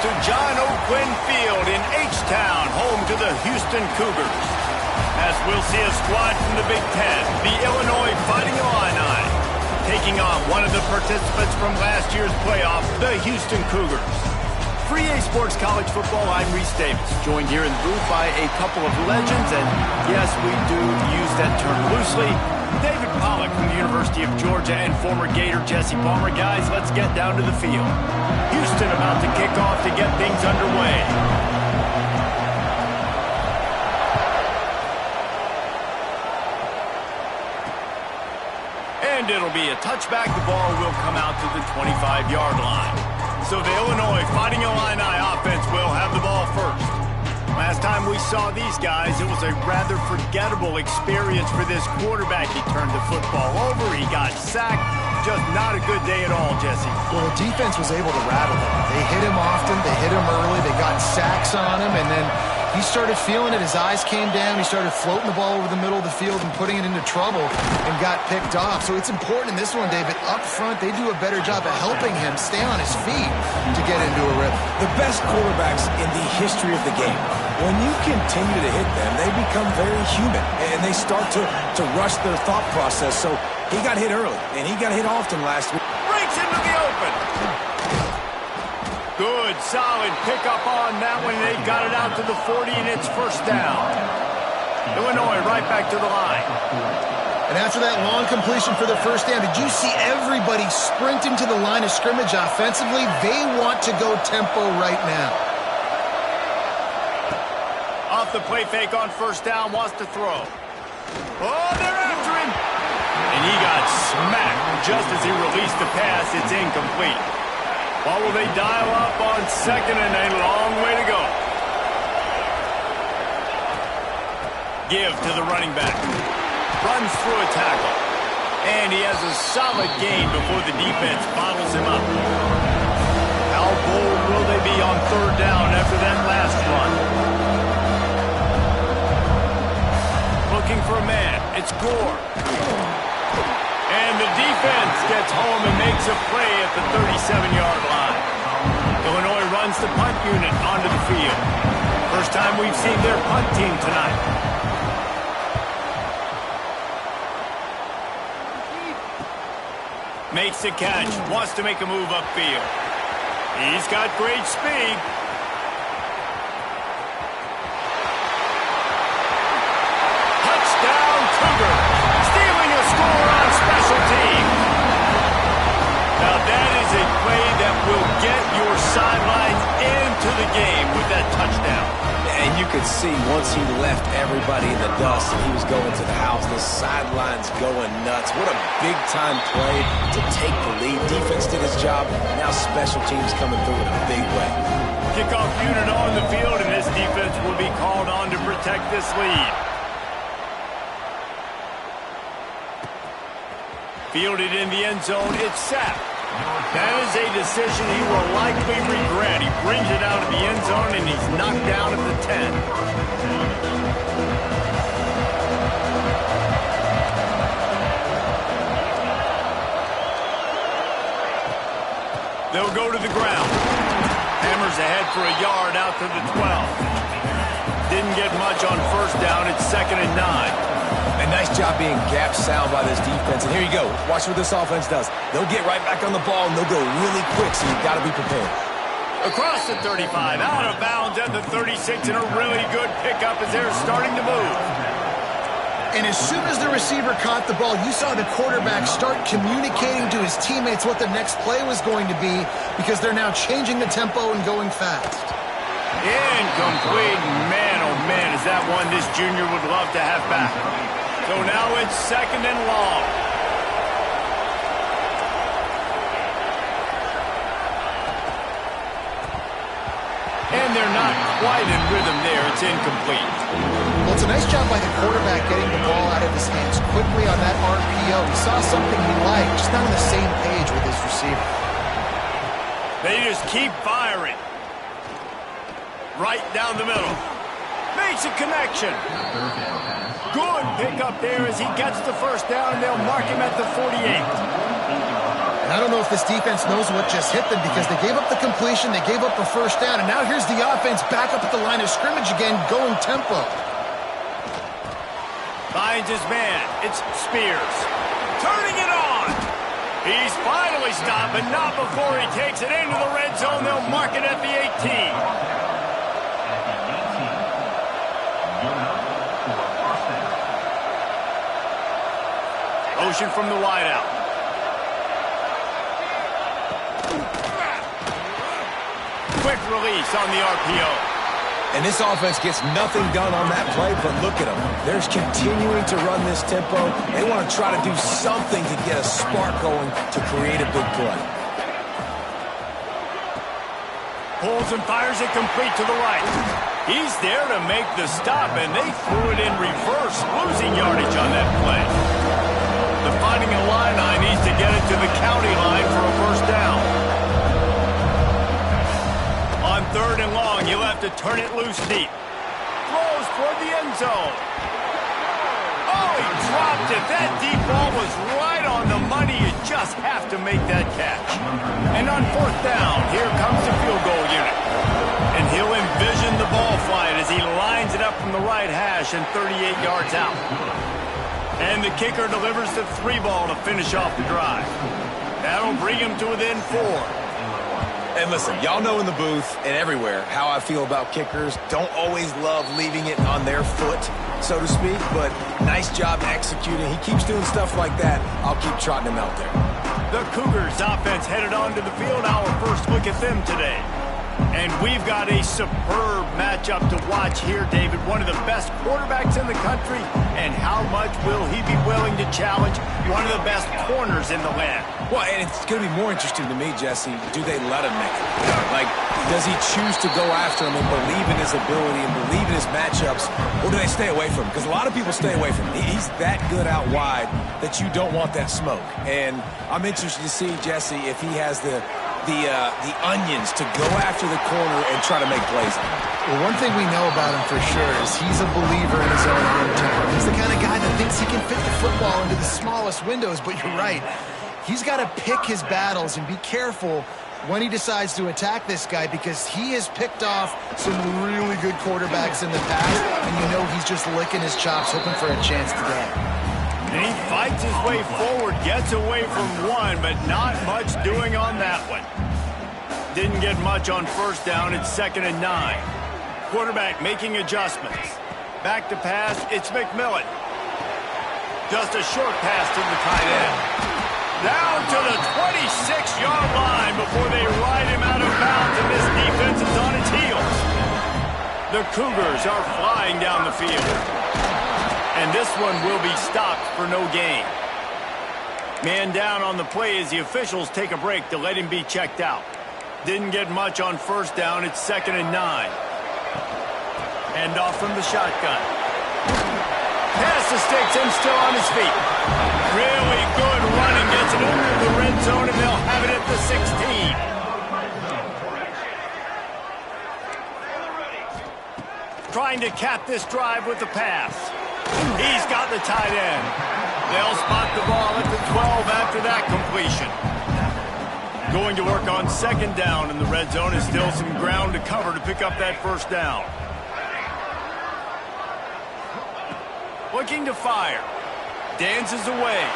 to John O'Quinn Field in H-Town, home to the Houston Cougars. As we'll see a squad from the Big Ten, the Illinois Fighting Illini, taking on one of the participants from last year's playoff, the Houston Cougars. For EA Sports College Football, I'm Reese Davis, joined here in the booth by a couple of legends, and yes, we do use that term loosely. David Pollack from the University of Georgia and former Gator Jesse Palmer. Guys, let's get down to the field. Houston about to kick off to get things underway. And it'll be a touchback. The ball will come out to the 25-yard line. So the Illinois Fighting Illini offense will have the ball first. Last time we saw these guys, it was a rather forgettable experience for this quarterback. He turned the football over, he got sacked. Just not a good day at all, Jesse. Well, the defense was able to rattle him. They hit him often, they hit him early, they got sacks on him, and then he started feeling it. His eyes came down. He started floating the ball over the middle of the field and putting it into trouble and got picked off. So it's important in this one, David. Up front, they do a better job of helping him stay on his feet to get into a rhythm. The best quarterbacks in the history of the game, when you continue to hit them, they become very human, and they start to rush their thought process. So he got hit early, and he got hit often last week. Breaks into the open. Good, solid pickup on that one. They got it out to the 40, and it's first down. Illinois right back to the line. And after that long completion for the first down, did you see everybody sprinting to the line of scrimmage offensively? They want to go tempo right now. Off the play fake on first down, wants to throw. Oh, they're after him. And he got smacked just as he released the pass. It's incomplete. What will they dial up on second and a long way to go? Give to the running back. Runs through a tackle. And he has a solid gain before the defense bottles him up. How bold will they be on third down after that last run? Looking for a man. It's Gore. And the defense gets home and makes a play at the 37-yard line. Illinois runs the punt unit onto the field. First time we've seen their punt team tonight. Makes the catch. Wants to make a move upfield. He's got great speed. Touchdown, Cougars. Stealing a score on special teams. Now that is a play that will get your sidelines into the game with that touchdown. And you could see once he left everybody in the dust and he was going to the house, the sidelines going nuts. What a big-time play to take the lead. Defense did his job. Now special teams coming through in a big way. Kickoff unit on the field, and this defense will be called on to protect this lead. Fielded in the end zone, it's sacked. That is a decision he will likely regret. He brings it out of the end zone, and he's knocked down at the 10. They'll go to the ground. Hammers ahead for a yard out to the 12. Didn't get much on first down. It's 2nd and 9. A nice job being gap sound by this defense. And here you go. Watch what this offense does. They'll get right back on the ball, and they'll go really quick, so you've got to be prepared. Across the 35, out of bounds at the 36, and a really good pickup as they're starting to move. And as soon as the receiver caught the ball, you saw the quarterback start communicating to his teammates what the next play was going to be, because they're now changing the tempo and going fast. Incomplete. Man, oh man, is that one this junior would love to have back. So now it's 2nd and long. And they're not quite in rhythm there. It's incomplete. Well, it's a nice job by the quarterback getting the ball out of his hands quickly on that RPO. He saw something he liked, just not on the same page with his receiver. They just keep firing. Right down the middle. Makes a connection. Good pick up there as he gets the first down, and they'll mark him at the 48. And I don't know if this defense knows what just hit them because they gave up the completion, they gave up a first down, and now here's the offense back up at the line of scrimmage again, going tempo. Finds his man. It's Spears. Turning it on. He's finally stopped, but not before he takes it into the red zone. They'll mark it at the 18. Motion from the wideout. Quick release on the RPO. And this offense gets nothing done on that play, but look at them. They're continuing to run this tempo. They want to try to do something to get a spark going to create a big play. Pulls and fires it complete to the right. He's there to make the stop, and they threw it in reverse, losing yardage on that play. The Fighting Illini needs to get it to the county line for a first down. On 3rd and long, he'll have to turn it loose deep. Throws toward the end zone. Oh, he dropped it. That deep ball was right on the money. You just have to make that catch. And on 4th down, here comes the field goal unit. And he'll envision the ball flight as he lines it up from the right hash and 38 yards out. And the kicker delivers the 3-ball to finish off the drive. That'll bring him to within 4. And listen, y'all know in the booth and everywhere how I feel about kickers. Don't always love leaving it on their foot, so to speak, but nice job executing. He keeps doing stuff like that. I'll keep trotting him out there. The Cougars offense headed onto the field. Our first look at them today. And we've got a superb matchup to watch here, David. One of the best quarterbacks in the country. And how much will he be willing to challenge one of the best corners in the land? Well, and it's going to be more interesting to me, Jesse, do they let him make it? Like, does he choose to go after him and believe in his ability and believe in his matchups, or do they stay away from him? Because a lot of people stay away from him. He's that good out wide that you don't want that smoke. And I'm interested to see, Jesse, if he has the onions to go after the corner and try to make plays on him. Well, one thing we know about him for sure is he's a believer in his own arm talent. He's the kind of guy that thinks he can fit the football into the smallest windows, but you're right. He's got to pick his battles and be careful when he decides to attack this guy because he has picked off some really good quarterbacks in the past, and you know he's just licking his chops, hoping for a chance today. And he fights his way forward, gets away from one, but not much doing on that one. Didn't get much on 1st down. It's 2nd and 9. Quarterback making adjustments. Back to pass, it's McMillan. Just a short pass to the tight end. Down to the 26-yard line before they ride him out of bounds, and this defense is on its heels. The Cougars are flying down the field. And this one will be stopped for no gain. Man down on the play as the officials take a break to let him be checked out. Didn't get much on 1st down. It's 2nd and 9. Hand off from the shotgun. Pass to sticks and still on his feet. Really good running. Gets it under the red zone, and they'll have it at the 16. Trying to cap this drive with the pass. He's got the tight end. They'll spot the ball at the 12 after that completion. Going to work on 2nd down in the red zone. Is still some ground to cover to pick up that 1st down. Looking to fire. Dances away.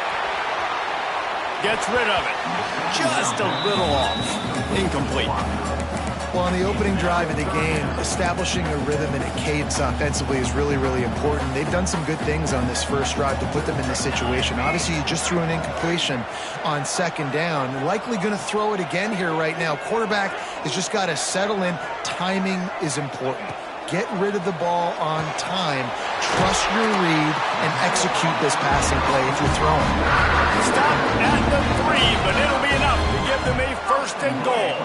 Gets rid of it. Just a little off. Incomplete. Well, on the opening drive of the game, establishing a rhythm and a cadence offensively is really, really important. They've done some good things on this first drive to put them in this situation. Obviously, you just threw an incompletion on 2nd down. Likely going to throw it again here right now. Quarterback has just got to settle in. Timing is important. Get rid of the ball on time. Trust your read and execute this passing play if you're throwing. Stop at the 3, but it'll be enough to give them a 1st and goal.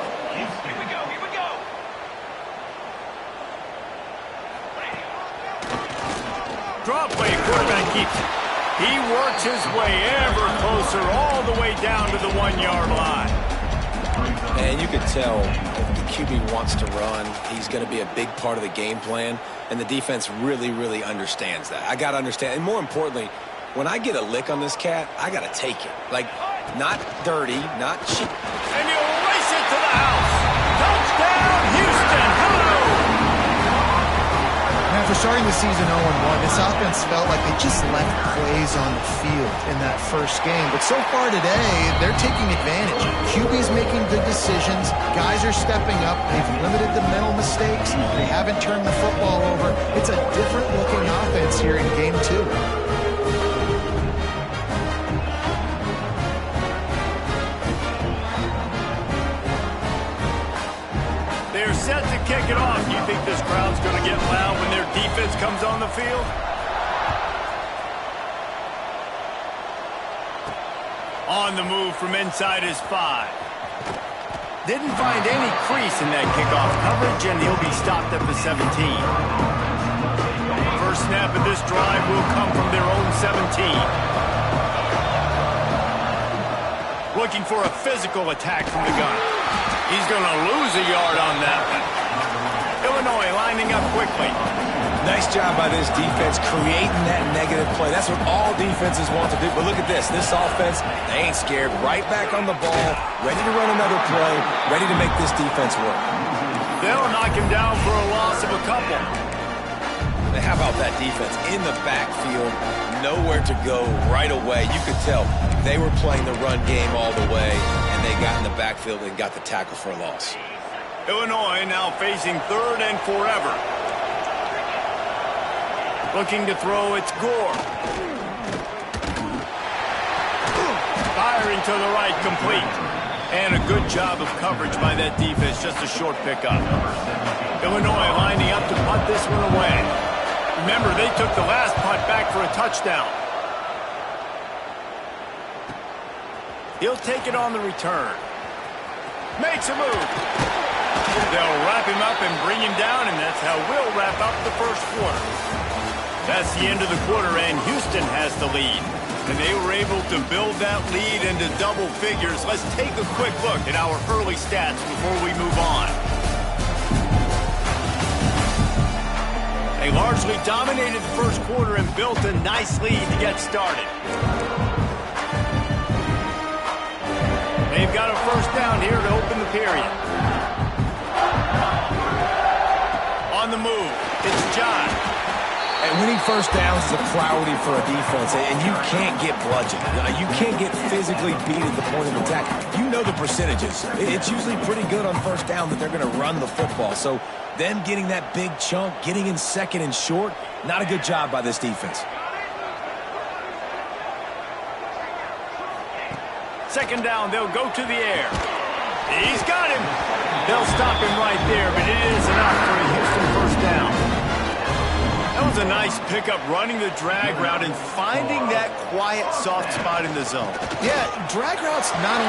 Draw play, quarterback keeps it. He works his way ever closer all the way down to the 1-yard line. And you can tell if the QB wants to run, he's going to be a big part of the game plan, and the defense really, really understands that. I got to understand, and more importantly, when I get a lick on this cat, I got to take it. Like, Not dirty, not cheap. And he'll race it to the house. Touchdown, Houston. Hello. After starting the season 0-1, this offense felt like they just left plays on the field in that first game. But so far today, they're taking advantage. QB's making good decisions. Guys are stepping up. They've limited the mental mistakes. They haven't turned the football over. It's a different-looking offense here in Game 2. They're set to kick it off. You think this crowd's going to get loud when their defense comes on the field? On the move from inside his 5. Didn't find any crease in that kickoff coverage, and he'll be stopped at the 17. First snap of this drive will come from their own 17. Looking for a physical attack from the gun. He's going to lose a yard on that one. Illinois lining up quickly. Nice job by this defense creating that negative play. That's what all defenses want to do. But look at this. This offense, they ain't scared. Right back on the ball, ready to run another play, ready to make this defense work. They'll knock him down for a loss of a couple. Now, how about that defense in the backfield? Nowhere to go right away. You could tell they were playing the run game all the way, and they got in the backfield and got the tackle for a loss. Illinois now facing third and forever. Looking to throw, it's Gore. Firing to the right, complete. And a good job of coverage by that defense, just a short pickup. Illinois lining up to punt this one away. Remember, they took the last punt back for a touchdown. He'll take it on the return. Makes a move. They'll wrap him up and bring him down, and that's how we'll wrap up the first quarter. That's the end of the quarter, and Houston has the lead. And they were able to build that lead into double figures. Let's take a quick look at our early stats before we move on. They largely dominated the first quarter and built a nice lead to get started. They've got a first down here to open the period. On the move, it's John. And winning first downs is a priority for a defense, and you can't get bludgeoned. You can't get physically beat at the point of attack. You know the percentages. It's usually pretty good on first down that they're going to run the football. So them getting that big chunk, getting in second and short, not a good job by this defense. Second down, they'll go to the air. He's got him. They'll stop him right there, but it is enough for a Houston first down. That was a nice pickup, running the drag route and finding that quiet, soft spot in the zone. Yeah, drag routes not...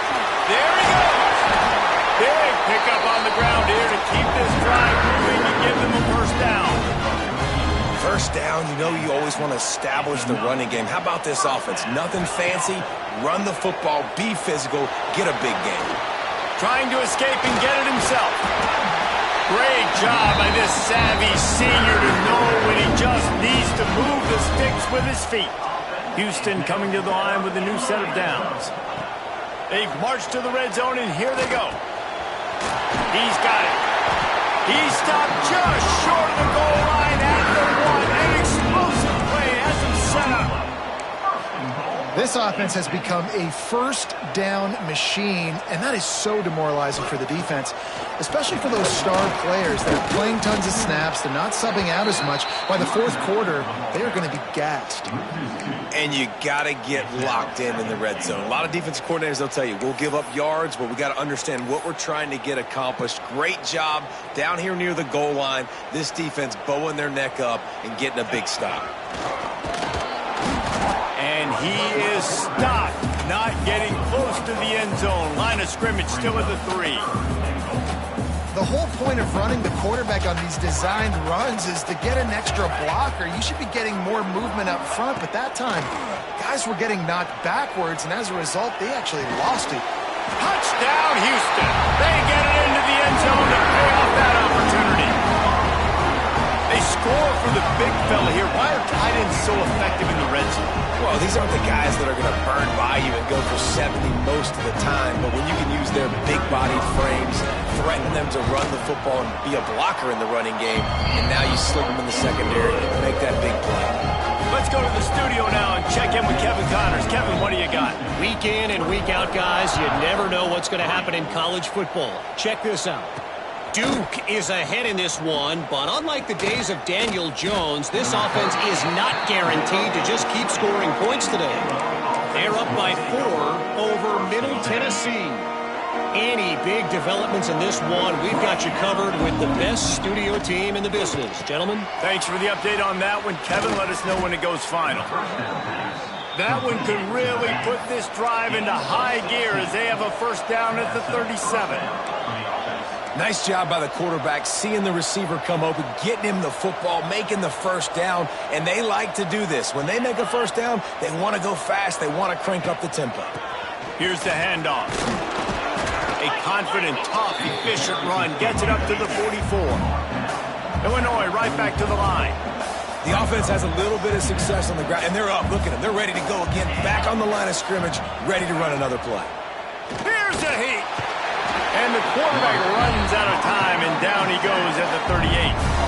There he goes. Big pickup on the ground here to keep this drive moving and give them a first down. First down, you know you always want to establish the running game. How about this offense? Nothing fancy. Run the football, be physical, get a big game. Trying to escape and get it himself. Great job by this savvy senior to know when he just needs to move the sticks with his feet. Houston coming to the line with a new set of downs. They've marched to the red zone, and here they go. He's got it. He's stopped just short of the goal line at the 1. An explosive play has him set up. This offense has become a first down machine, and that is so demoralizing for the defense, especially for those star players that are playing tons of snaps. They're not subbing out as much. By the fourth quarter, they are going to be gassed. And you got to get locked in the red zone. A lot of defensive coordinators, they'll tell you, we'll give up yards, but we got to understand what we're trying to get accomplished. Great job down here near the goal line. This defense bowing their neck up and getting a big stop. And he is stopped, not getting close to the end zone. Line of scrimmage still at the 3. The whole point of running the quarterback on these designed runs is to get an extra blocker. You should be getting more movement up front, but that time, guys were getting knocked backwards, and as a result, they actually lost it. Touchdown, Houston. They get it into the end zone to pay off that opportunity. They score for the big fella here. Why are tight ends so effective in the red zone? Well, these aren't the guys that are going to burn by you and go for 70 most of the time, but when you can use their big-bodied frames, threaten them to run the football and be a blocker in the running game, and now you slip them in the secondary and make that big play. Let's go to the studio now and check in with Kevin Connors. Kevin, what do you got? Week in and week out, guys, you never know what's going to happen in college football. Check this out. Duke is ahead in this one, but unlike the days of Daniel Jones, this offense is not guaranteed to just keep scoring points today. They're up by 4 over Middle Tennessee. Any big developments in this one, we've got you covered with the best studio team in the business. Gentlemen? Thanks for the update on that one. Kevin, let us know when it goes final. That one could really put this drive into high gear as they have a first down at the 37. Nice job by the quarterback, seeing the receiver come open, getting him the football, making the first down, and they like to do this. When they make a first down, they want to go fast. They want to crank up the tempo. Here's the handoff. A confident, tough, efficient run gets it up to the 44. Illinois right back to the line. The offense has a little bit of success on the ground, and they're up. Look at them. They're ready to go again, back on the line of scrimmage, ready to run another play. Here's the heat. And the quarterback runs out of time, and down he goes at the 38.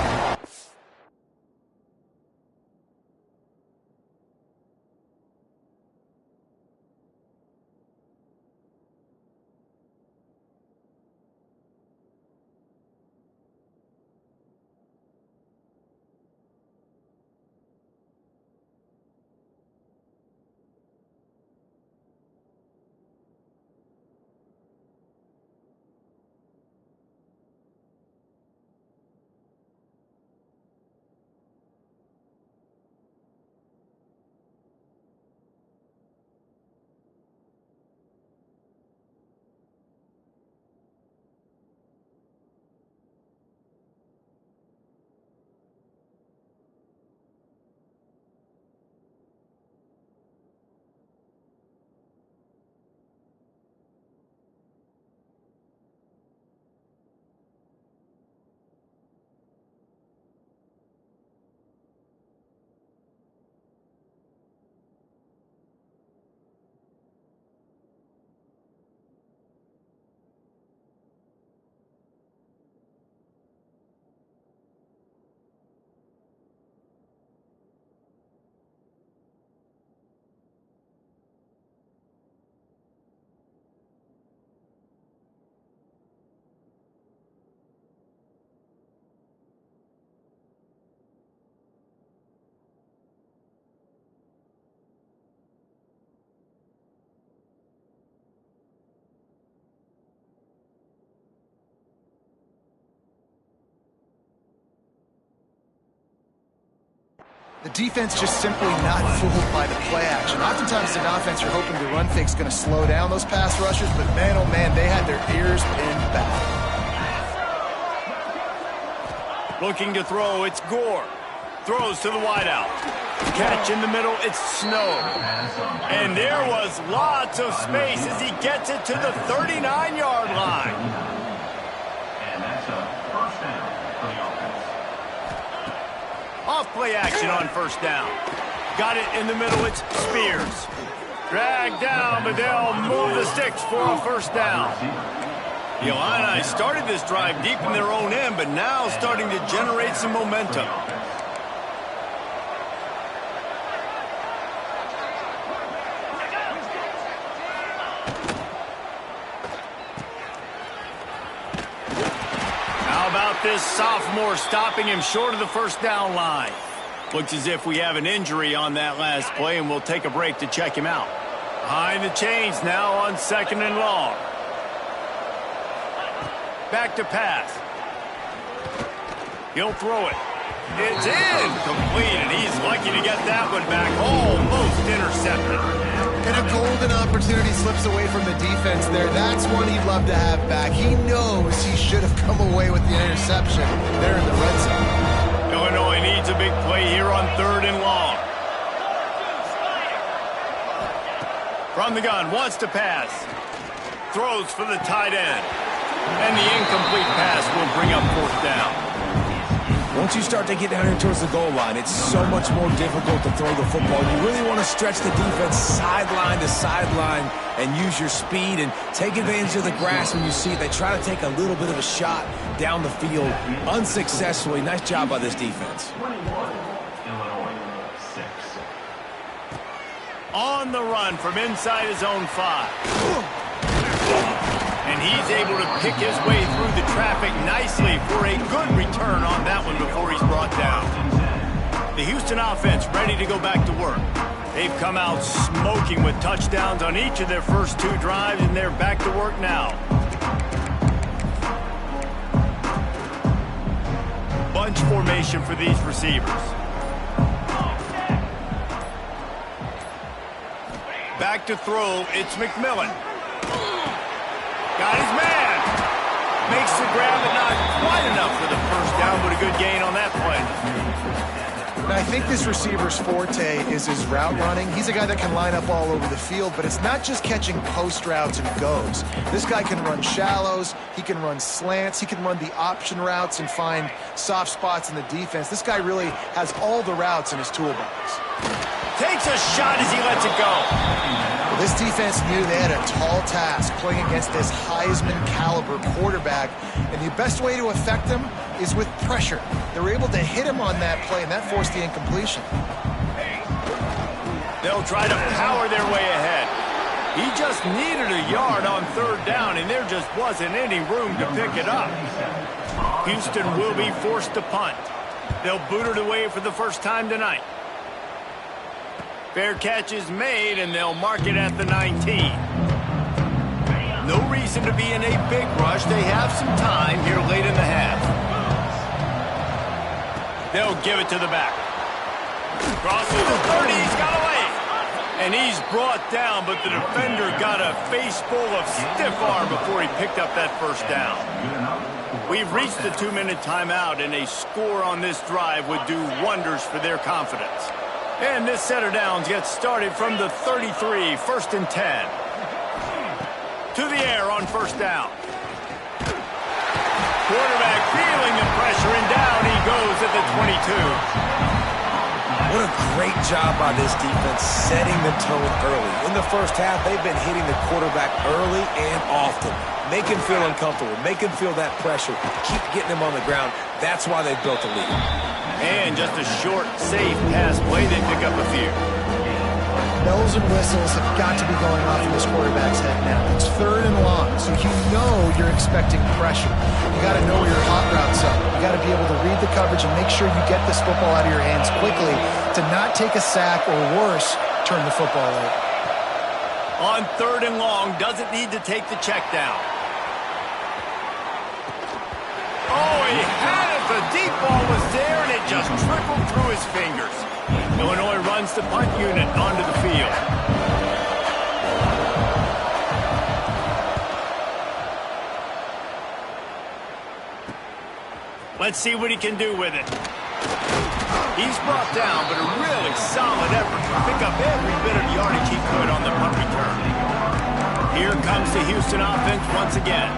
The defense just simply not fooled by the play action. Oftentimes as an offense, you're hoping the run fake's going to slow down those pass rushers, but man, oh man, they had their ears pinned back. Looking to throw, it's Gore. Throws to the wideout. Catch in the middle, it's Snow. And there was lots of space as he gets it to the 39-yard line. And that's a first down for the offense. Off play action on first down. Got it in the middle, it's Spears. Dragged down, but they'll move the sticks for a first down. The Illini started this drive deep in their own end, but now starting to generate some momentum. How about this sophomore stopping him short of the first down line? Looks as if we have an injury on that last play, and we'll take a break to check him out. Behind the chains now on second and long. Back to pass. He'll throw it. It's incomplete, and he's lucky to get that one back. Almost intercepted. And a golden opportunity slips away from the defense there. That's one he'd love to have back. He knows he should have come away with the interception there in the red zone. Illinois needs a big play here on third and long. From the gun, wants to pass. Throws for the tight end. And the incomplete pass will bring up fourth down. Once you start to get down here towards the goal line, it's so much more difficult to throw the football. You really want to stretch the defense sideline to sideline and use your speed and take advantage of the grass when you see it. They try to take a little bit of a shot down the field unsuccessfully. Nice job by this defense. 21, Illinois, 6. On the run from inside his own 5. And he's able to pick his way through the traffic nicely for a good return on that one before he's brought down. The Houston offense ready to go back to work. They've come out smoking with touchdowns on each of their first 2 drives, and they're back to work now. Bunch formation for these receivers. Back to throw, it's McMillan. Got his man. Makes the grab, but not quite enough for the first down, but a good gain on that play. And I think this receiver's forte is his route running. He's a guy that can line up all over the field, but it's not just catching post routes and goes. This guy can run shallows, he can run slants, he can run the option routes and find soft spots in the defense. This guy really has all the routes in his toolbox. Takes a shot as he lets it go. Well, this defense knew they had a tall task playing against this Heisman caliber quarterback, and the best way to affect him is with pressure. They were able to hit him on that play, and that forced the incompletion. They'll try to power their way ahead. He just needed a yard on 3rd down, and there just wasn't any room to pick it up. Houston will be forced to punt. They'll boot it away for the first time tonight. Fair catch is made, and they'll mark it at the 19. No reason to be in a big rush. They have some time here late in the half. They'll give it to the back. Crosses the 30, he's got away. And he's brought down, but the defender got a face full of stiff arm before he picked up that first down. We've reached the 2-minute timeout, and a score on this drive would do wonders for their confidence. And this set of downs gets started from the 33, 1st and 10. To the air on 1st down. Quarterback feeling the pressure, and down he goes at the 22. What a great job by this defense setting the tone early. In the first half, they've been hitting the quarterback early and often. Make him feel uncomfortable. Make him feel that pressure. Keep getting him on the ground. That's why they've built a lead. And just a short, safe pass play. They pick up a few. Bells and whistles have got to be going off in this quarterback's head now. It's 3rd and long, so you know you're expecting pressure. You got to know where your hot routes are. You got to be able to read the coverage and make sure you get this football out of your hands quickly to not take a sack or worse, turn the football over. On 3rd and long, doesn't need to take the check down. Oh, he had it. The deep ball was there, and it just trickled through his fingers. Illinois runs the punt unit onto the field. Let's see what he can do with it. He's brought down, but a really solid effort to pick up every bit of yardage he could on the punt return. Here comes the Houston offense once again.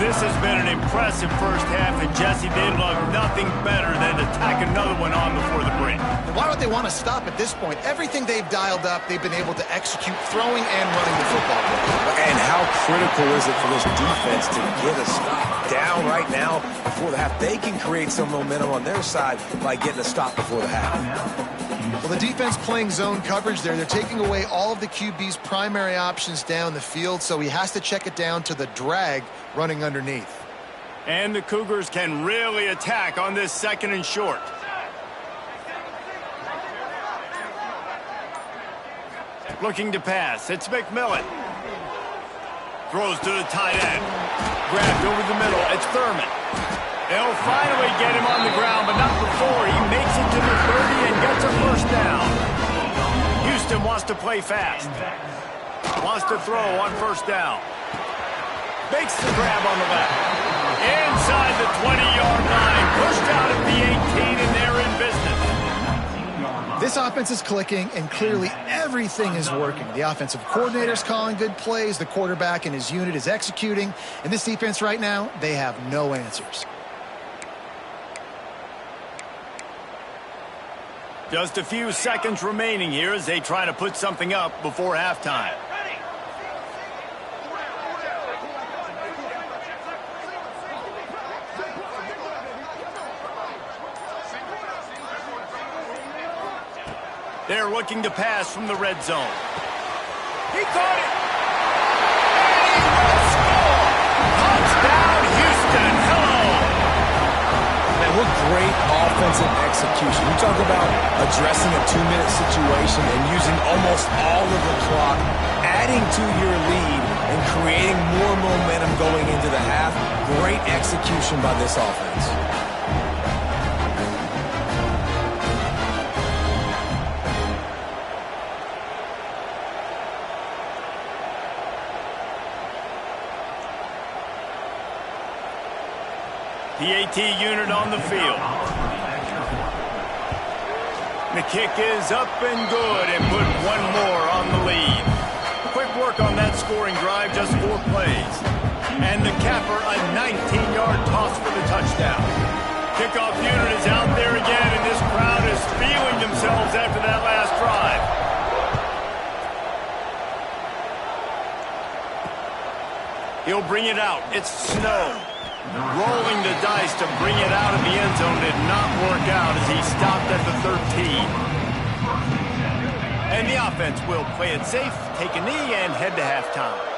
This has been an impressive first half, and Jesse, they'd love nothing better than to tack another one on before the break. And why would they want to stop at this point? Everything they've dialed up, they've been able to execute throwing and running the football. And how critical is it for this defense to get a stop down right now before the half? They can create some momentum on their side by getting a stop before the half. Well, the defense playing zone coverage there. They're taking away all of the QB's primary options down the field, so he has to check it down to the drag running underneath. And the Cougars can really attack on this 2nd and short. Looking to pass. It's McMillan. Throws to the tight end. Grabbed over the middle. It's Thurman. They'll finally get him on the ground, but not before he makes it to the 30 and gets a first down. Houston wants to play fast. Wants to throw on 1st down. Makes the grab on the left. Inside the 20-yard line. Pushed out at the 18, and they're in business. This offense is clicking, and clearly everything is working. The offensive coordinator's calling good plays. The quarterback and his unit is executing. And this defense right now, they have no answers. Just a few seconds remaining here as they try to put something up before halftime. They're looking to pass from the red zone. He caught it! And he will score! Touchdown, Houston! Hello! Man, what great offensive execution. You talk about addressing a 2-minute situation and using almost all of the clock, adding to your lead, and creating more momentum going into the half. Great execution by this offense. PAT unit on the field. The kick is up and good and put one more on the lead. Quick work on that scoring drive, just 4 plays. And the capper, a 19-yard toss for the touchdown. Kickoff unit is out there again, and this crowd is feeling themselves after that last drive. He'll bring it out. It's Snow. Rolling the dice to bring it out of the end zone did not work out as he stopped at the 13. And the offense will play it safe, take a knee, and head to halftime.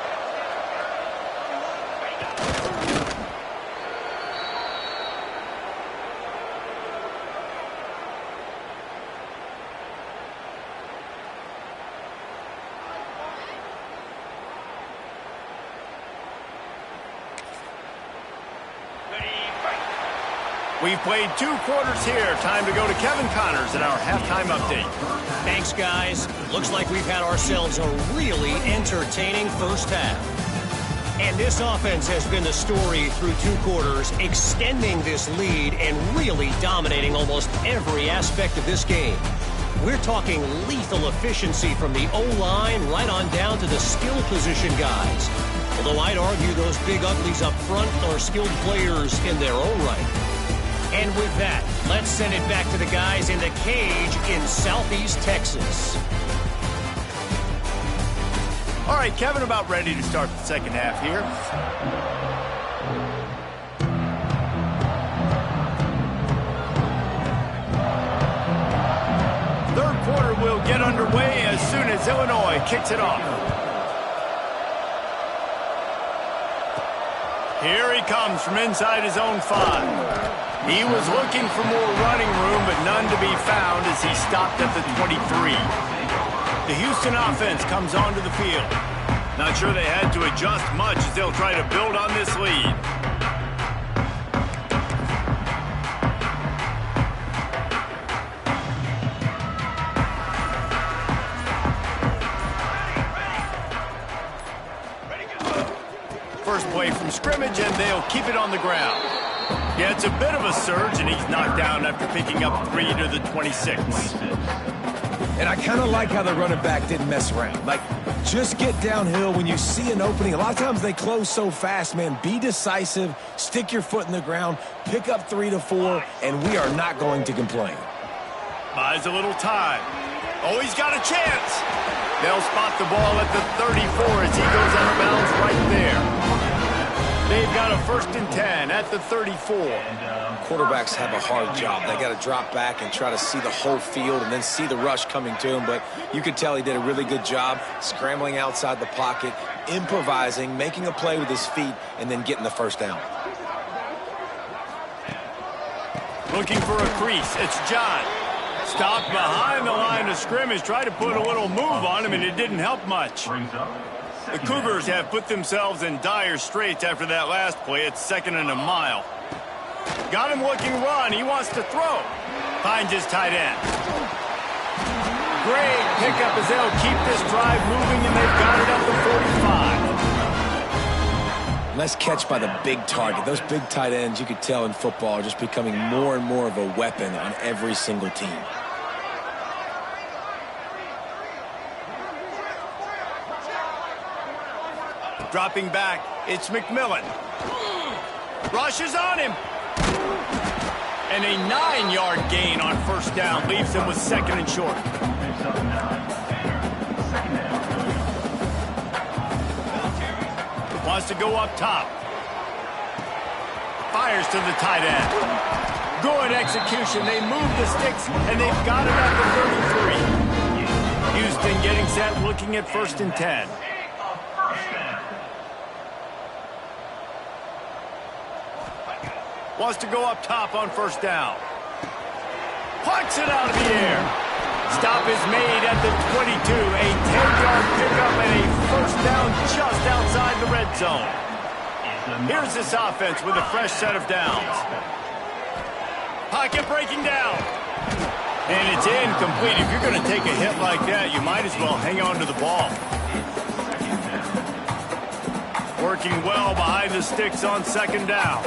We've played 2 quarters here. Time to go to Kevin Connors in our halftime update. Thanks, guys. Looks like we've had ourselves a really entertaining first half. And this offense has been the story through 2 quarters, extending this lead and really dominating almost every aspect of this game. We're talking lethal efficiency from the O-line right on down to the skill position guys. Although I'd argue those big uglies up front are skilled players in their own right. And with that, let's send it back to the guys in the cage in Southeast Texas. All right, Kevin, about ready to start the second half here. Third quarter will get underway as soon as Illinois kicks it off. Here he comes from inside his own 5. He was looking for more running room, but none to be found as he stopped at the 23. The Houston offense comes onto the field. Not sure they had to adjust much as they'll try to build on this lead. First play from scrimmage, and they'll keep it on the ground. Yeah, it's a bit of a surge, and he's knocked down after picking up 3 to the 26. And I kind of like how the running back didn't mess around. Like, just get downhill when you see an opening. A lot of times they close so fast, man. Be decisive, stick your foot in the ground, pick up 3 to 4, and we are not going to complain. Buys a little time. Oh, he's got a chance. They'll spot the ball at the 34 as he goes out of bounds right there. They've got a 1st and 10 at the 34. Quarterbacks have a hard job. They got to drop back and try to see the whole field and then see the rush coming to him. But you could tell he did a really good job scrambling outside the pocket, improvising, making a play with his feet, and then getting the first down. Looking for a crease. It's John. Stopped behind the line of scrimmage. Tried to put a little move on him, and it didn't help much. The Cougars have put themselves in dire straits after that last play. It's 2nd and a mile. Got him looking run. He wants to throw. Finds his tight end. Great pickup as they'll keep this drive moving, and they've got it at the 45. Nice catch by the big target. Those big tight ends, you could tell in football, are just becoming more and more of a weapon on every single team. Dropping back, it's McMillan. Rushes on him. And a 9-yard gain on first down leaves him with second and short. Wants to go up top. Fires to the tight end. Good execution. They move the sticks, and they've got it at the 33. Houston getting set, looking at 1st and 10. Wants to go up top on first down. Punts it out of the air. Stop is made at the 22. A 10-yard pickup and a first down just outside the red zone. Here's this offense with a fresh set of downs. Pocket breaking down. And it's incomplete. If you're going to take a hit like that, you might as well hang on to the ball. Working well behind the sticks on second down.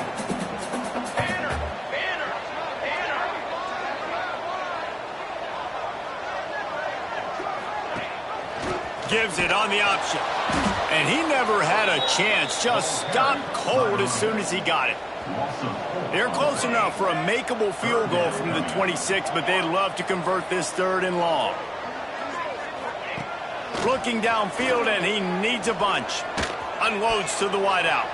Gives it on the option. And he never had a chance. Just stopped cold as soon as he got it. They're close enough for a makeable field goal from the 26, but they'd love to convert this 3rd and long. Looking downfield, and he needs a bunch. Unloads to the wideout.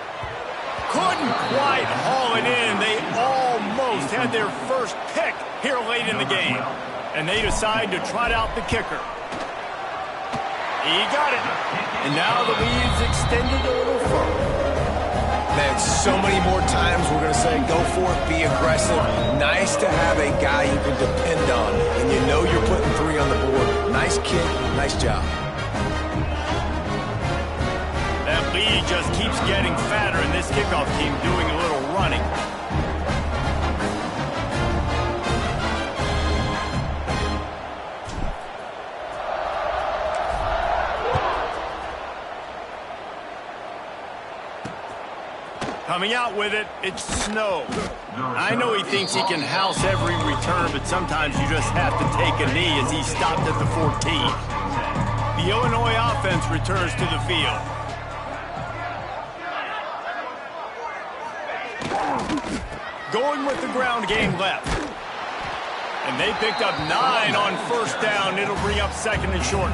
Couldn't quite haul it in. They almost had their first pick here late in the game. And they decide to trot out the kicker. He got it. And now the lead's extended a little further. Man, so many more times we're going to say go for it, be aggressive. Nice to have a guy you can depend on. And you know you're putting 3 on the board. Nice kick, nice job. That lead just keeps getting fatter, and this kickoff team doing a little running. Coming out with it, it's Snow. I know he thinks he can house every return, but sometimes you just have to take a knee as he stopped at the 14. The Illinois offense returns to the field. Going with the ground game left. And they picked up 9 on first down. It'll bring up 2nd and short.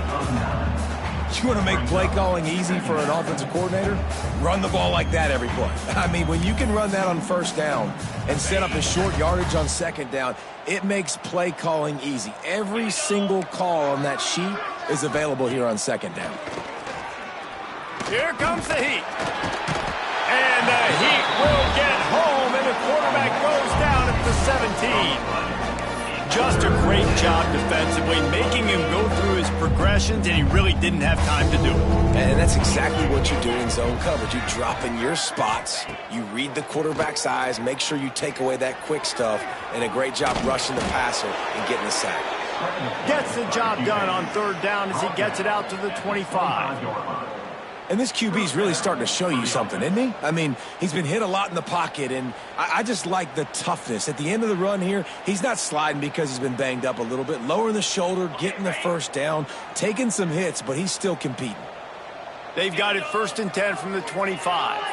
You want to make play calling easy for an offensive coordinator? Run the ball like that every play. I mean, when you can run that on first down and set up a short yardage on second down, it makes play calling easy. Every single call on that sheet is available here on second down. Here comes the Heat. And the Heat will get home, and the quarterback goes down at the 17. Just a great job defensively, making him go through his progressions, and he really didn't have time to do it. And that's exactly what you do in zone coverage. You drop in your spots, you read the quarterback's eyes, make sure you take away that quick stuff, and a great job rushing the passer and getting the sack. Gets the job done on 3rd down as he gets it out to the 25. And this QB's really starting to show you something, isn't he? I mean, he's been hit a lot in the pocket, and I just like the toughness. At the end of the run here, he's not sliding because he's been banged up a little bit. Lowering the shoulder, getting the first down, taking some hits, but he's still competing. They've got it 1st and 10 from the 25.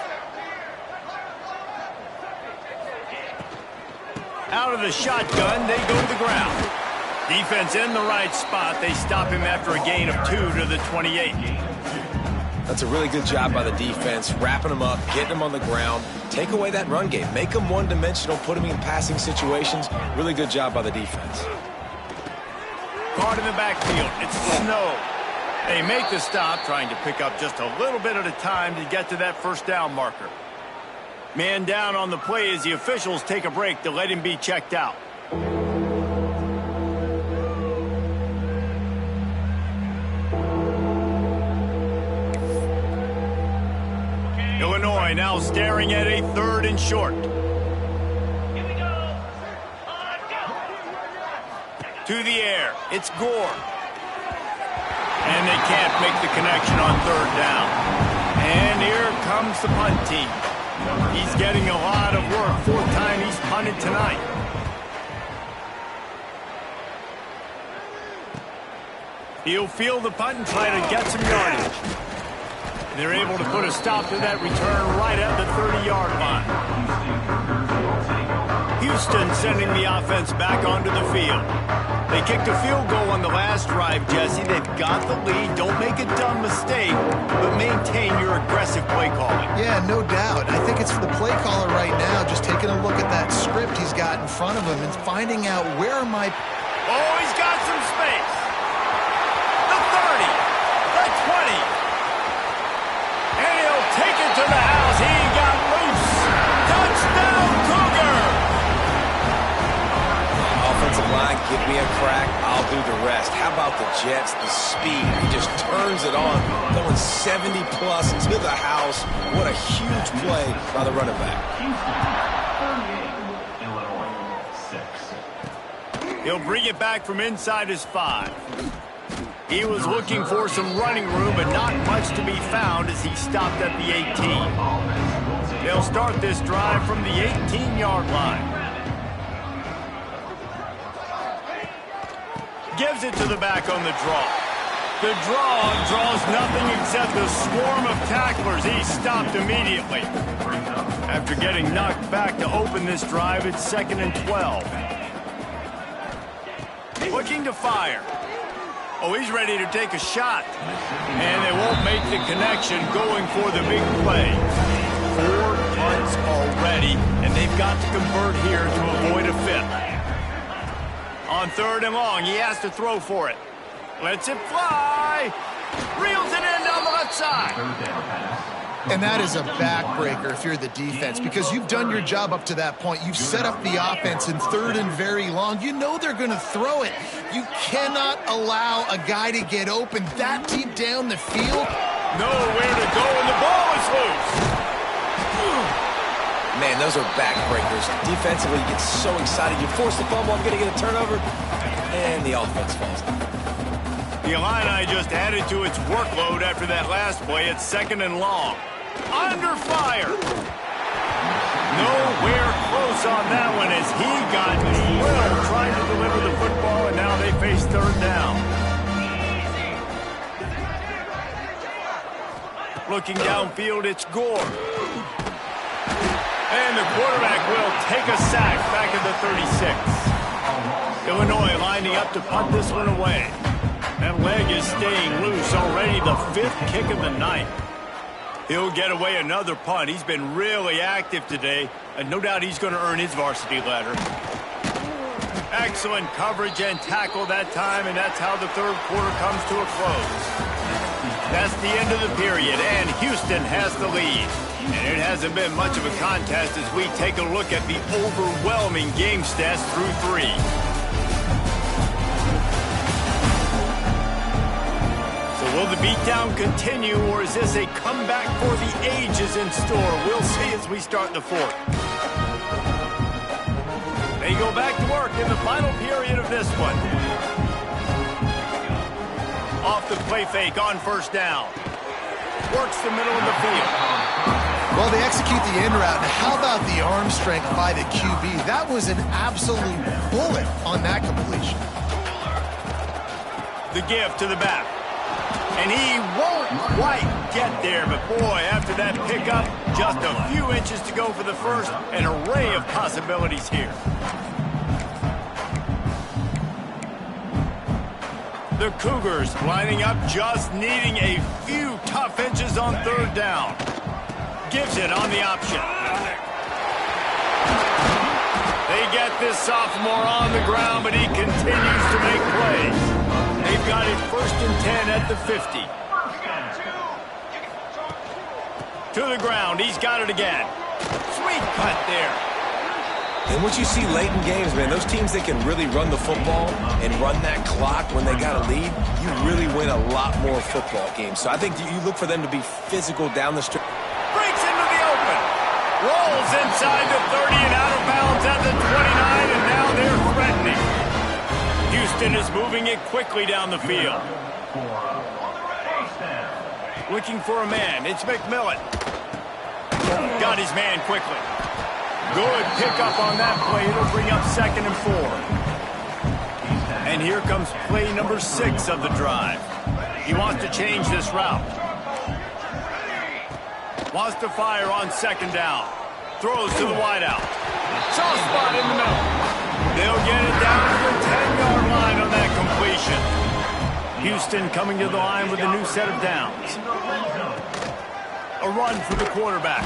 Out of the shotgun, they go to the ground. Defense in the right spot. They stop him after a gain of 2 to the 28. That's a really good job by the defense, wrapping him up, getting him on the ground. Take away that run game. Make him one-dimensional, put him in passing situations. Really good job by the defense. Caught in the backfield. It's Snow. They make the stop, trying to pick up just a little bit at a time to get to that first down marker. Man down on the play as the officials take a break to let him be checked out. Illinois now staring at a 3rd and short. To the air, it's Gore. And they can't make the connection on 3rd down. And here comes the punt team. He's getting a lot of work. 4th time he's punted tonight. He'll field the punt and try to get some yardage. They're able to put a stop to that return right at the 30-yard line. Houston sending the offense back onto the field. They kicked a field goal on the last drive, Jesse. They've got the lead. Don't make a dumb mistake, but maintain your aggressive play calling. Yeah, no doubt. I think it's for the play caller right now, just taking a look at that script he's got in front of him and finding out where are my... Oh, he's got some space. The 30, the 20. And he'll take it to the house. He got loose. Touchdown, Cougar! Offensive line, give me a crack, I'll do the rest. How about the Jets, the speed? He just turns it on, going 70-plus to the house. What a huge play by the running back. He'll bring it back from inside his 5. He was looking for some running room, but not much to be found as he stopped at the 18. They'll start this drive from the 18-yard line. Gives it to the back on the draw. The draw draws nothing except a swarm of tacklers. He's stopped immediately. After getting knocked back to open this drive, it's 2nd and 12. Looking to fire. Oh, he's ready to take a shot. And they won't make the connection, going for the big play. 4 punts already, and they've got to convert here to avoid a 5th. On 3rd and long, he has to throw for it. Lets it fly. Reels it in down the left side. And that is a backbreaker if you're the defense, because you've done your job up to that point. You've set up the offense in 3rd and very long. You know they're going to throw it. You cannot allow a guy to get open that deep down the field. Nowhere to go, and the ball is loose. Man, those are backbreakers. Defensively, you get so excited. You force the fumble, I'm going to get a turnover, and the offense falls down. The Illini just added to its workload after that last play. It's 2nd and long. Under fire. Nowhere close on that one as he got drilled trying to deliver the football, and now they face 3rd down. Looking downfield, it's Gore. And the quarterback will take a sack back at the 36. Illinois lining up to punt this one away. That leg is staying loose already, the 5th kick of the night. He'll get away another punt. He's been really active today, and no doubt he's going to earn his varsity letter. Excellent coverage and tackle that time, and that's how the 3rd quarter comes to a close. That's the end of the period, and Houston has the lead. And it hasn't been much of a contest as we take a look at the overwhelming game stats through 3. So will the beatdown continue, or is this a comeback for the ages in store? We'll see as we start the 4th. They go back to work in the final period of this one. Off the play fake on 1st down. Works the middle of the field. Well, they execute the in route. Now, how about the arm strength by the QB? That was an absolute bullet on that completion. The give to the back. And he won't quite get there, but boy, after that pickup, just a few inches to go for the 1st. An array of possibilities here. The Cougars lining up, just needing a few tough inches on 3rd down. Gives it on the option. They get this sophomore on the ground, but he continues to make plays. They've got it 1st and 10 at the 50. To the ground, he's got it again. Sweet cut there. And what you see late in games, man, those teams that can really run the football and run that clock when they got a lead, you really win a lot more football games. So I think you look for them to be physical down the stretch. Breaks into the open. Rolls inside the 30 and out of bounds at the 29, and now they're threatening. Houston is moving it quickly down the field. Looking for a man. It's McMillan. Got his man quickly. Good pickup on that play. It'll bring up 2nd and 4. And here comes play number 6 of the drive. He wants to change this route. Wants to fire on 2nd down. Throws to the wideout. Soft spot in the middle. They'll get it down to the 10-yard line on that completion. Houston coming to the line with a new set of downs. A run for the quarterback.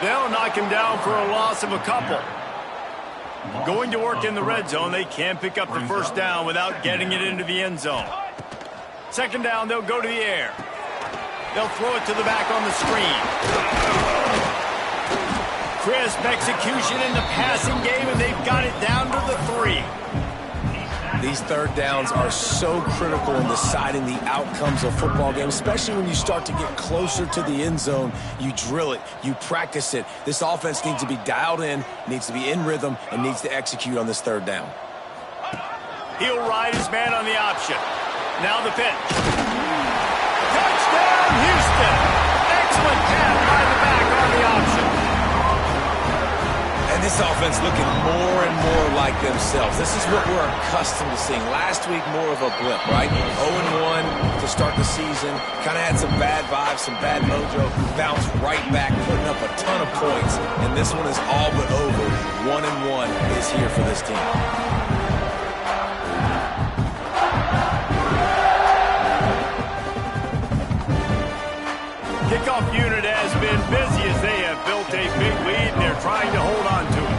They'll knock him down for a loss of a couple. Going to work in the red zone, they can't pick up the first down without getting it into the end zone. Second down, they'll go to the air. They'll throw it to the back on the screen. Crisp execution in the passing game, and they've got it down to the 3. These third downs are so critical in deciding the outcomes of football games, especially when you start to get closer to the end zone. You drill it, you practice it. This offense needs to be dialed in, needs to be in rhythm, and needs to execute on this third down. He'll ride his man on the option. Now the pitch. Touchdown, Houston! Excellent pass by the back on the option. And this offense looking more and more like themselves. This is what we're accustomed to seeing. Last week, more of a blip, right? 0-1 to start the season. Kind of had some bad vibes, some bad mojo. Bounced right back, putting up a ton of points. And this one is all but over. 1-1 is here for this team. Kickoff unit has been busy as they have built a big lead, and they're trying to hold on to it.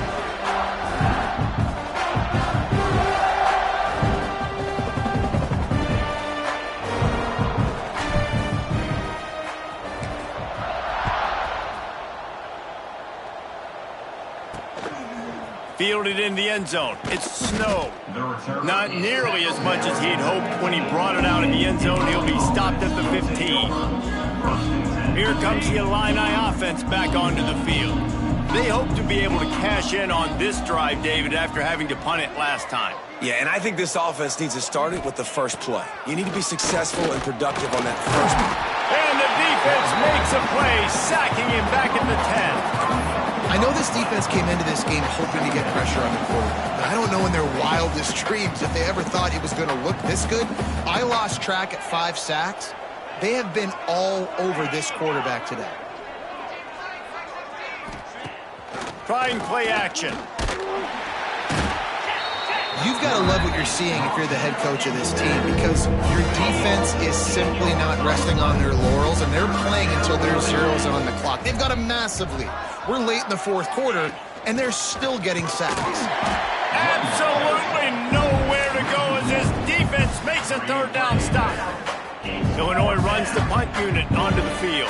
Fielded in the end zone. It's Snow. Not nearly as much as he'd hoped when he brought it out in the end zone. He'll be stopped at the 15. Here comes the Illini offense back onto the field. They hope to be able to cash in on this drive, David, after having to punt it last time. Yeah, and I think this offense needs to start it with the first play. You need to be successful and productive on that first play. And the defense makes a play, sacking him back at the 10. I know this defense came into this game hoping to get pressure on the quarterback, but I don't know in their wildest dreams if they ever thought he was going to look this good. I lost track at 5 sacks. They have been all over this quarterback today. Trying play action. You've got to love what you're seeing if you're the head coach of this team, because your defense is simply not resting on their laurels, and they're playing until there's zeros on the clock. They've got a massive lead. We're late in the fourth quarter, and they're still getting sacks. Absolutely nowhere to go as this defense makes a third down stop. Illinois runs the punt unit onto the field.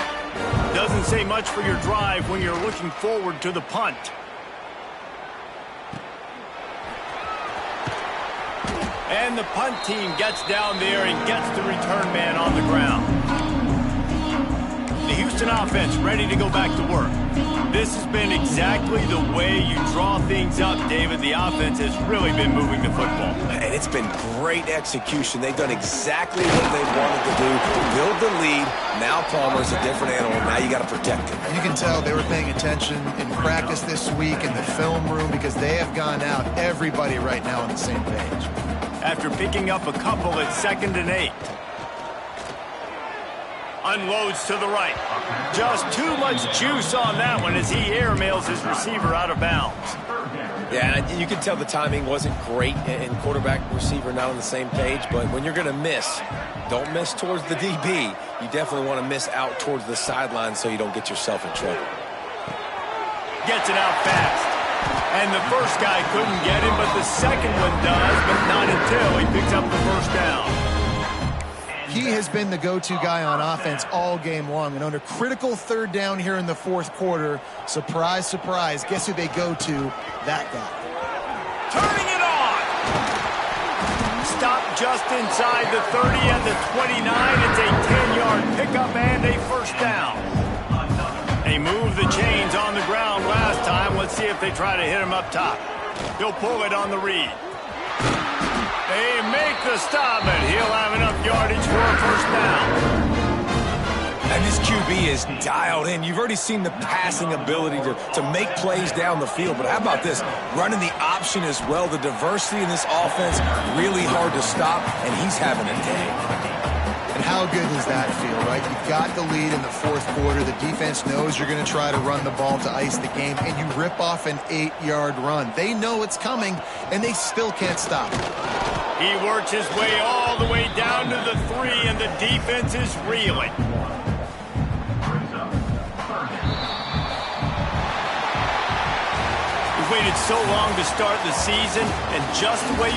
Doesn't say much for your drive when you're looking forward to the punt. And the punt team gets down there and gets the return man on the ground. The Houston offense ready to go back to work. This has been exactly the way you draw things up, David. The offense has really been moving the football. And it's been great execution. They've done exactly what they wanted to do. Build the lead. Now Palmer's a different animal. Now you got to protect him. You can tell they were paying attention in practice this week in the film room, because they have gone out, everybody right now on the same page. After picking up a couple at 2nd and 8. Unloads to the right. Just too much juice on that one as he airmails his receiver out of bounds. Yeah, you can tell the timing wasn't great, and quarterback and receiver not on the same page, but when you're going to miss, don't miss towards the DB. You definitely want to miss out towards the sideline so you don't get yourself in trouble. Gets it out fast. And the first guy couldn't get him, but the second one does, but not until he picks up the first down. He has been the go-to guy on offense all game long, and on a critical third down here in the fourth quarter, surprise, surprise, guess who they go to? That guy. Turning it on! Stop just inside the 30 and the 29. It's a 10-yard pickup and a first down. They moved the chains on the ground last time. Let's see if they try to hit him up top. He'll pull it on the read. They make the stop, and he'll have enough yardage for a first down. And this QB is dialed in. You've already seen the passing ability to make plays down the field, but how about this? Running the option as well. The diversity in this offense, really hard to stop, and he's having a day. And And how good does that feel, right? You've got the lead in the fourth quarter. The defense knows you're going to try to run the ball to ice the game, and you rip off an 8-yard run. They know it's coming, and they still can't stop it. He works his way all the way down to the 3, and the defense is reeling. We've waited so long to start the season, and just the way